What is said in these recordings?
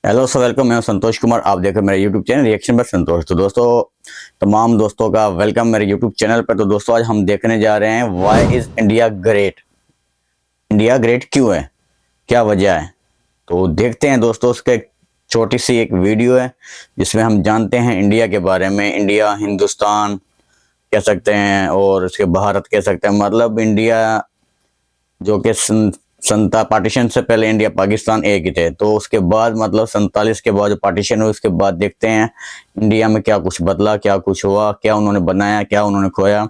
Hello so welcome. मैं हूं संतोष कुमार। आप देख रहे हैं मेरे यूट्यूब चैनल रिएक्शन बाय संतोष। तो दोस्तों, तमाम दोस्तों का वेलकम मेरे यूट्यूब चैनल पर। तो दोस्तों, आज हम देखने जा रहे हैं why is India great. India great क्यों है, क्या वजह है। तो देखते हैं दोस्तों, उसके छोटी सी एक वीडियो है जिसमें हम जानते हैं इंडिया के बारे में। इंडिया, हिंदुस्तान कह सकते हैं और उसके भारत कह सकते हैं। मतलब इंडिया जो कि संता पार्टीशन से पहले इंडिया पाकिस्तान एक ही थे। तो उसके बाद मतलब 47 के बाद जो पार्टीशन हुई, उसके बाद देखते हैं इंडिया में क्या कुछ बदला, क्या कुछ हुआ, क्या उन्होंने बनाया, क्या उन्होंने खोया।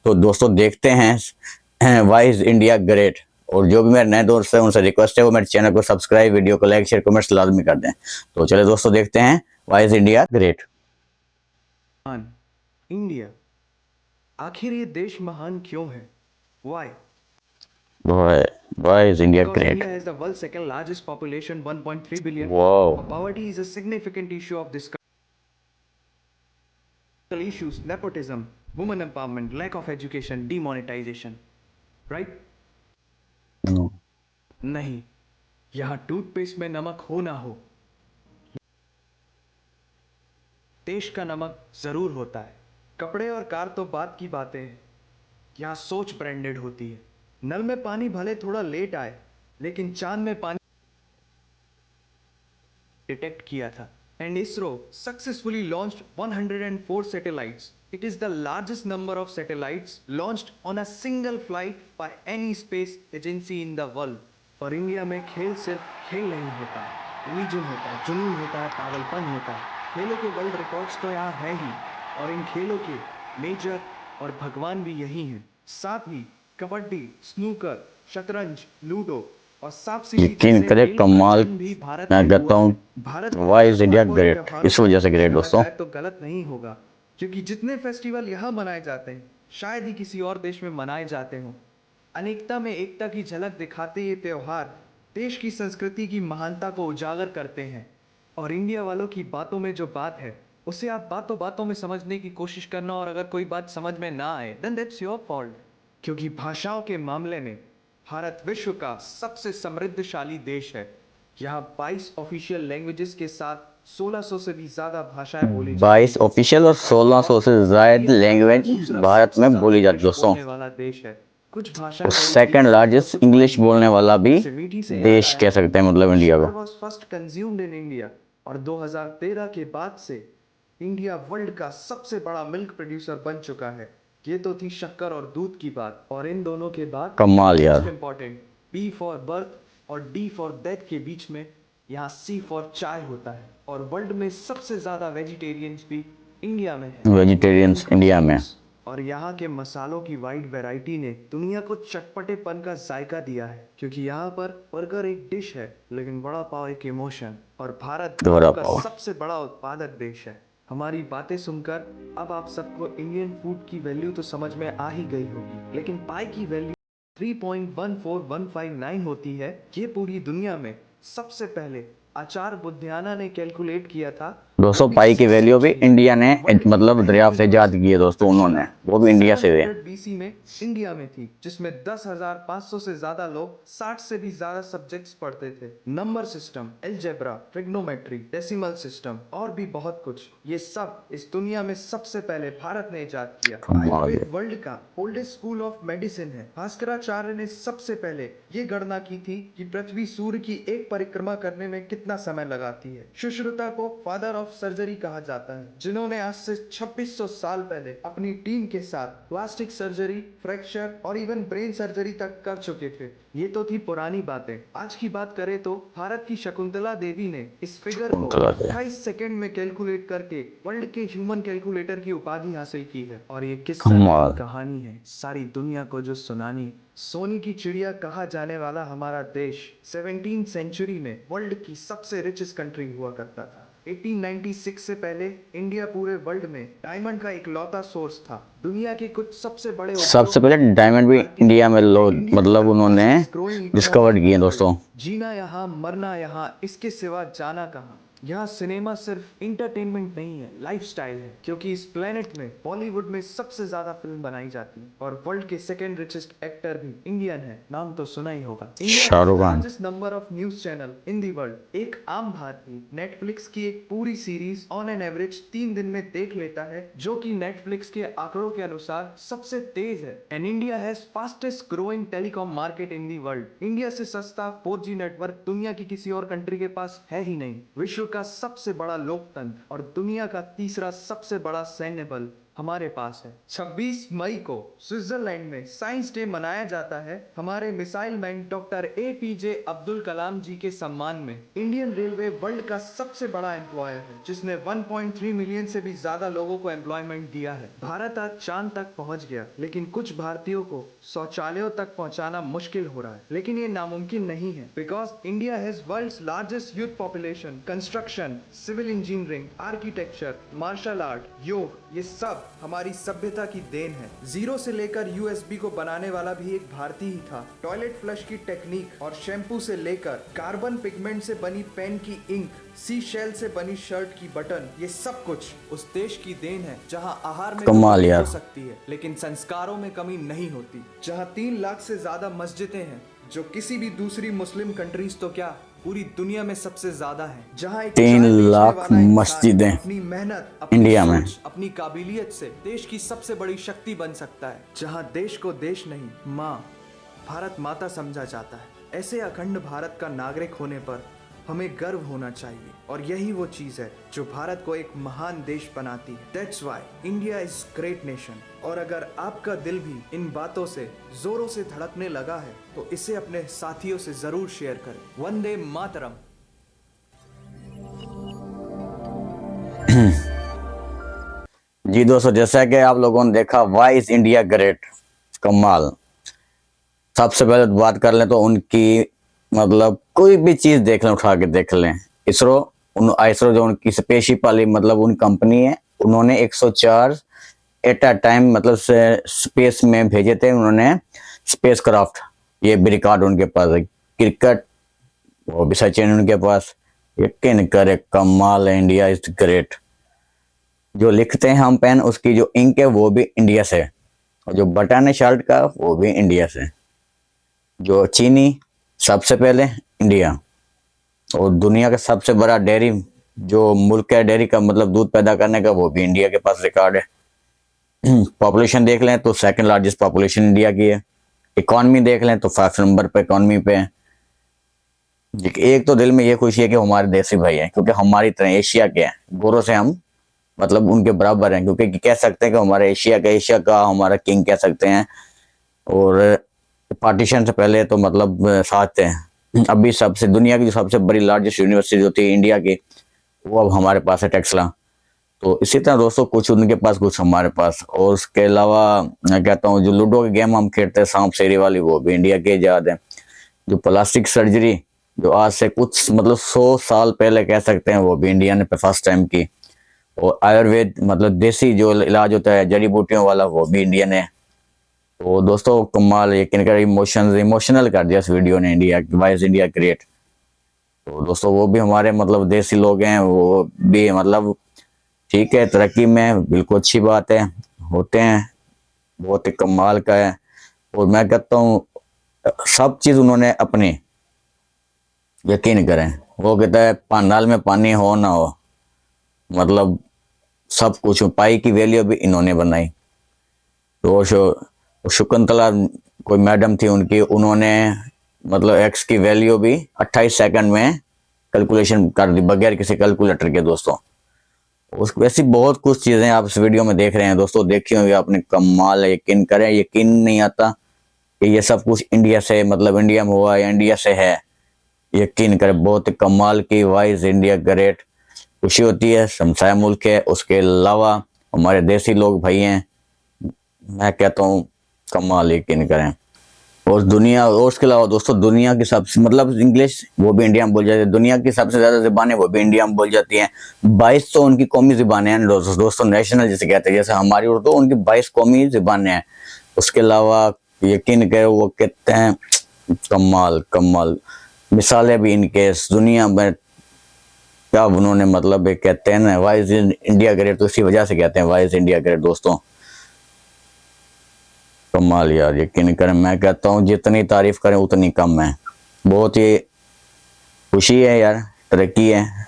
तो दोस्तों देखते हैं व्हाई इज इंडिया ग्रेट। और जो भी मेरे नए दोस्त हैं उनसे रिक्वेस्ट है वो मेरे चैनल को सब्सक्राइब, वीडियो को लाइक, शेयर, कमेंट्स लाजमी कर दें। तो चलिए दोस्तों देखते हैं why is India great. India, आखिर ये देश महान क्यों है? Why? Why is India Because great. India has the world's second largest population, 1.3 billion. Wow. Poverty is a significant issue of this country. Issues, nepotism, women empowerment, lack of education, demonetization. Right? नहीं, यहाँ toothpaste में नमक हो ना हो, देश का नमक जरूर होता है। कपड़े और कार तो बात की बातें हैं, यहाँ सोच ब्रांडेड होती है। नल में पानी भले थोड़ा लेट आए, लेकिन चांद में पानी डिटेक्ट किया था। And ISRO successfully launched 104 satellites. It is the largest number of satellites launched on a single flight by any space agency in the world. और इंडिया में खेल सिर्फ खेल नहीं होता, रिलीजन होता है, जुनून होता है, पागलपन होता है। खेलों के वर्ल्ड रिकॉर्ड्स तो यहाँ है ही, और इन खेलों के मेजर और भगवान भी यही हैं। साथ ही कबड्डी, स्नूकर, शतरंज, लूडो और सांप सीढ़ी यकीन जैसे करें खेल का कमाल। जन्म भी भारत मैं में कहता हुआ हूँ है। भारत व्हाई इज इंडिया और ग्रेट, त्योहारों इस का वजह से ग्रेट कहना दोस्तों। शायद तो गलत नहीं होगा, क्योंकि जितने फेस्टिवल यहाँ मनाए जाते हैं शायद ही किसी और देश में मनाए जाते हों। अनेकता में एकता की झलक दिखाते ये त्योहार देश की संस्कृति की महानता को उजागर करते हैं। और इंडिया वालों की बातों में जो बात है उसे आप बातों बातों में समझने की कोशिश करना, और अगर कोई बात समझ में ना आए देन दैट्स योर फॉल्ट। क्योंकि भाषाओं के मामले में भारत विश्व का सबसे समृद्धशाली देश है। यहाँ 22 ऑफिशियल लैंग्वेजेस के साथ 1600 से भी ज्यादा भाषाएं बोली जाती 22 हैं। ऑफिशियल और 1600 से ज्यादा लैंग्वेज भारत में बोली जाती है दोस्तों। बोलने वाला देश है। कुछ भाषा और सेकंड लार्जेस्ट इंग्लिश बोलने वाला भी देश कह सकते हैं मतलब इंडिया को। was first consumed in India, और 2013 के बाद से इंडिया वर्ल्ड का सबसे बड़ा मिल्क प्रोड्यूसर बन चुका है। ये तो थी शक्कर और दूध की बात, और इन दोनों के बाद कमाल यार। Most important B for birth और डी फॉर डेथ के बीच में यहाँ सी फॉर चाय होता है। और वर्ल्ड में सबसे ज्यादा वेजिटेरियंस भी इंडिया में है। वेजिटेरियंस इंडिया में। और यहाँ के मसालों की वाइड वैरायटी ने दुनिया को चटपटेपन का जायका दिया है। क्योंकि यहाँ पर बर्गर एक डिश है, लेकिन बड़ा पाव एक इमोशन। और भारत बड़ा का पाव। सबसे बड़ा उत्पादक देश है। हमारी बातें सुनकर अब आप सबको इंडियन फूड की वैल्यू तो समझ में आ ही गई होगी, लेकिन पाई की वैल्यू 3.14159 होती है। ये पूरी दुनिया में सबसे पहले आचार्य बुद्धियाना ने कैलकुलेट किया था। 200 पाई की वैल्यू भी इंडिया ने मतलब दरियाफ्त इजाद की है दोस्तों उन्होंने, वो भी इंडिया से हुए। 700 बीसी में इंडिया में थी, जिसमें 10,500 से ज्यादा लोग 60 से भी ज्यादा सब्जेक्ट्स पढ़ते थे। Number system, algebra, trigonometry, decimal system और भी बहुत कुछ, ये सब इस दुनिया में सबसे पहले भारत ने इजाद किया। आयुर्वेद वर्ल्ड का ओल्डेस्ट स्कूल ऑफ मेडिसिन है। भास्कराचार्य ने सबसे पहले ये गणना की थी कि पृथ्वी सूर्य की एक परिक्रमा करने में कितना समय लगाती है। सुश्रुता को फादर ऑफ सर्जरी कहा जाता है, जिन्होंने आज से 2600 साल पहले अपनी टीम के साथ प्लास्टिक सर्जरी, फ्रैक्चर और इवन ब्रेन सर्जरी तक कर चुके थे। ये तो थी पुरानी बातें। आज की बात करें तो भारत की शकुंतला देवी ने इस फिगर को 28 सेकंड में कैलकुलेट करके वर्ल्ड के ह्यूमन कैलकुलेटर की उपाधि हासिल की है। और ये किस्सा की कहानी है सारी दुनिया को जो सुनानी। सोने की चिड़िया कहा जाने वाला हमारा देश 17वीं सेंचुरी में वर्ल्ड की सबसे रिचेस्ट कंट्री हुआ करता था। 1896 से पहले इंडिया पूरे वर्ल्ड में डायमंड का इकलौता सोर्स था। दुनिया के कुछ सबसे बड़े सबसे पहले डायमंड भी इंडिया में लो मतलब उन्होंने डिस्कवर किए दोस्तों। जीना यहाँ मरना यहाँ, इसके सिवा जाना कहाँ। यहाँ सिनेमा सिर्फ इंटरटेनमेंट नहीं है, लाइफस्टाइल है, क्योंकि इस प्लेनेट में बॉलीवुड में सबसे ज्यादा फिल्म बनाई जाती है और वर्ल्ड के सेकंड रिचेस्ट एक्टर भी इंडियन है। नाम तो सुना ही होगा। Shahrukh Khan. Largest number of news channel in the world. एक आम भारतीय नेटफ्लिक्स की एक पूरी सीरीज ऑन एन एवरेज 3 दिन में देख लेता है, जो कि नेटफ्लिक्स के आंकड़ों के अनुसार सबसे तेज है। And India has fastest growing telecom market in the world. India से सस्ता 4G नेटवर्क दुनिया की किसी और कंट्री के पास है ही नहीं। विश्व का सबसे बड़ा लोकतंत्र और दुनिया का तीसरा सबसे बड़ा सैन्य बल हमारे पास है। 26 मई को स्विट्जरलैंड में साइंस डे मनाया जाता है हमारे missile man doctor APJ Abdul Kalam ji के सम्मान में। इंडियन रेलवे वर्ल्ड का सबसे बड़ा एम्प्लॉयर है, जिसने 1.3 मिलियन से भी ज्यादा लोगों को एम्प्लॉयमेंट दिया है। भारत आज चांद तक पहुंच गया, लेकिन कुछ भारतीयों को शौचालयों तक पहुंचाना मुश्किल हो रहा है। लेकिन ये नामुमकिन नहीं है, because India has world's largest youth population. Construction, civil engineering, architecture, martial art, yoga, ये सब हमारी सभ्यता की देन है। जीरो से लेकर USB को बनाने वाला भी एक भारतीय ही था। टॉयलेट फ्लश की टेक्निक और शैम्पू से लेकर कार्बन पिगमेंट से बनी पेन की इंक, सी शेल से बनी शर्ट की बटन, ये सब कुछ उस देश की देन है जहां आहार में कमाल कमी यार। हो सकती है, लेकिन संस्कारों में कमी नहीं होती। जहां 3 लाख से ज्यादा मस्जिदें हैं, जो किसी भी दूसरी मुस्लिम कंट्रीज तो क्या पूरी दुनिया में सबसे ज्यादा है। जहां एक 3 चाय बेचने लाख वाला इंसान मस्जिदें अपनी मेहनत, अपनी इंडिया में। सोच, अपनी काबिलियत से देश की सबसे बड़ी शक्ति बन सकता है। जहां देश को देश नहीं, माँ, भारत माता समझा जाता है। ऐसे अखंड भारत का नागरिक होने पर हमें गर्व होना चाहिए, और यही वो चीज है जो भारत को एक महान देश बनाती है। That's why India is great nation। और अगर आपका दिल भी इन बातों से जोरों से धड़कने लगा है, तो इसे अपने साथियों से जरूर शेयर करें। वंदे मातरम। जी दोस्तों, जैसा कि आप लोगों ने देखा, वाई इज इंडिया ग्रेट, कमाल। सबसे पहले तो बात कर लें तो उनकी मतलब कोई भी चीज देख लें, उठा के देख लें। इसरो जो उनकी स्पेसशिप वाली मतलब उन कंपनी है, उन्होंने 104 एट अ टाइम मतलब स्पेस में भेजे थे उन्होंने स्पेस क्राफ्ट। ये भी रिकॉर्ड उनके पास है। क्रिकेट वो भी सचिन उनके पास। यकीन करे, कमाल है, इंडिया इज ग्रेट। जो लिखते हैं हम पेन, उसकी जो इंक है वो भी इंडिया से, और जो बटन है शर्ट का वो भी इंडिया से। जो चीनी सबसे पहले इंडिया, और दुनिया का सबसे बड़ा डेयरी जो मुल्क है डेयरी का मतलब दूध पैदा करने का, वो भी इंडिया के पास रिकॉर्ड है। पॉपुलेशन देख लें तो सेकंड लार्जेस्ट पॉपुलेशन इंडिया की है। इकॉनमी देख लें तो 5 नंबर पे इकॉनमी पे है। एक तो दिल में ये खुशी है कि हमारे देसी भाई हैं, क्योंकि हमारी तरह एशिया के हैं, गोरों से हम मतलब उनके बराबर हैं, क्योंकि कह सकते हैं कि हमारे एशिया का हमारा किंग कह सकते हैं। और पार्टीशन से पहले तो मतलब साथ थे। अभी सबसे दुनिया की जो सबसे बड़ी लार्जेस्ट यूनिवर्सिटी जो थी इंडिया की, वो अब हमारे पास है, टेक्सला। तो इसी तरह दोस्तों, कुछ उनके पास कुछ हमारे पास। और उसके अलावा मैं कहता हूँ जो लूडो की गेम हम खेलते हैं सांप सीढ़ी वाली, वो भी इंडिया के इजाद है। जो प्लास्टिक सर्जरी जो आज से कुछ मतलब 100 साल पहले कह सकते हैं, वो भी इंडिया ने फर्स्ट टाइम की। और आयुर्वेद मतलब देसी जो इलाज होता है जड़ी बूटियों वाला, वो भी इंडिया ने। तो दोस्तों कमाल, यकीन कर इमोशनल कर दिया इस वीडियो ने, India why is India great. तो दोस्तों वो भी हमारे मतलब देसी लोग हैं, वो भी मतलब ठीक है, तरक्की में, बिल्कुल अच्छी बात है, होते हैं, बहुत ही कमाल का है। और मैं कहता हूँ सब चीज उन्होंने अपनी, यकीन करें, वो कहता है पानाल में पानी हो ना हो, मतलब सब कुछ पाई की वैल्यू भी इन्होंने बनाई। तो शकुंतला कोई मैडम थी उनकी, उन्होंने मतलब एक्स की वैल्यू भी 28 सेकंड में कैलकुलेशन कर दी बगैर किसी कैलकुलेटर के दोस्तों। वैसी बहुत कुछ चीजें आप इस वीडियो में देख रहे हैं दोस्तों, देखी होंगी आपने, कमाल है। यकीन करें, यकीन नहीं आता कि ये सब कुछ इंडिया से मतलब इंडिया में हुआ या इंडिया से है। यकीन करें, बहुत कमाल की, वाई इज इंडिया ग्रेट। खुशी होती है, हमसाया मुल्क है, उसके अलावा हमारे देसी लोग भाई हैं, मैं कहता हूँ कमाल, यकीन करें। और दुनिया, और उसके अलावा दोस्तों दुनिया की सबसे मतलब इंग्लिश वो भी इंडिया में बोल जाती है, दुनिया की सबसे ज्यादा जुबानें वो भी इंडिया में बोल जाती हैं। 22 तो उनकी कौमी जुबानें हैं दोस्तों, नेशनल जिसे कहते हैं, जैसे हमारी उर्दू, उनकी 22 कौमी जुबानें हैं। उसके अलावा यकीन करो वो कहते हैं कमाल कमाल मिसालें भी इनके दुनिया में क्या उन्होंने मतलब एक कहते हैं ना वाई इज इंडिया ग्रेट, तो इसी वजह से कहते हैं वाई इज इंडिया ग्रेट दोस्तों। कमाल यार, यकीन करें मैं कहता हूँ जितनी तारीफ करें उतनी कम है। बहुत ही खुशी है यार, तरक्की है,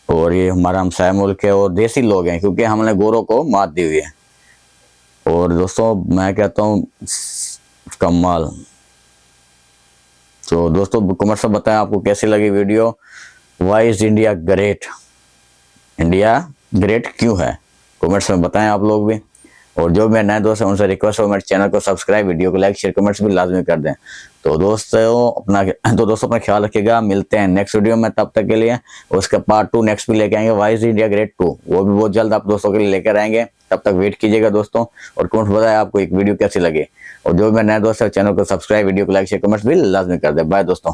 और ये हमारा हमसाया मुल्क है और देसी लोग हैं, क्योंकि हमने गोरों को मात दी हुई है। और दोस्तों मैं कहता हूँ कमाल। तो दोस्तों कमेंट से बताएं आपको कैसी लगी video, why is India great, India great क्यों है, कमेंट्स में बताएं आप लोग भी। और जो मेरे नए दोस्त हैं उनसे रिक्वेस्ट हो मेरे चैनल को सब्सक्राइब, वीडियो को लाइक शेयर कमेंट्स भी लाजमी कर दें। तो दोस्तों अपना ख्याल रखिएगा, मिलते हैं नेक्स्ट वीडियो में, तब तक के लिए उसका पार्ट 2 नेक्स्ट भी लेके आएंगे, वाई इज इंडिया ग्रेट 2, वो भी बहुत जल्द आप दोस्तों के लिए लेकर आएंगे। तब तक वेट कीजिएगा दोस्तों, और कमेंट बताएं आपको एक वीडियो कैसी लगे। और जो मेरे नए दोस्त है चैनल को सब्सक्राइब, वीडियो को लाइक शेयर कमेंट्स भी लाजमी कर दे। बाय दोस्तों।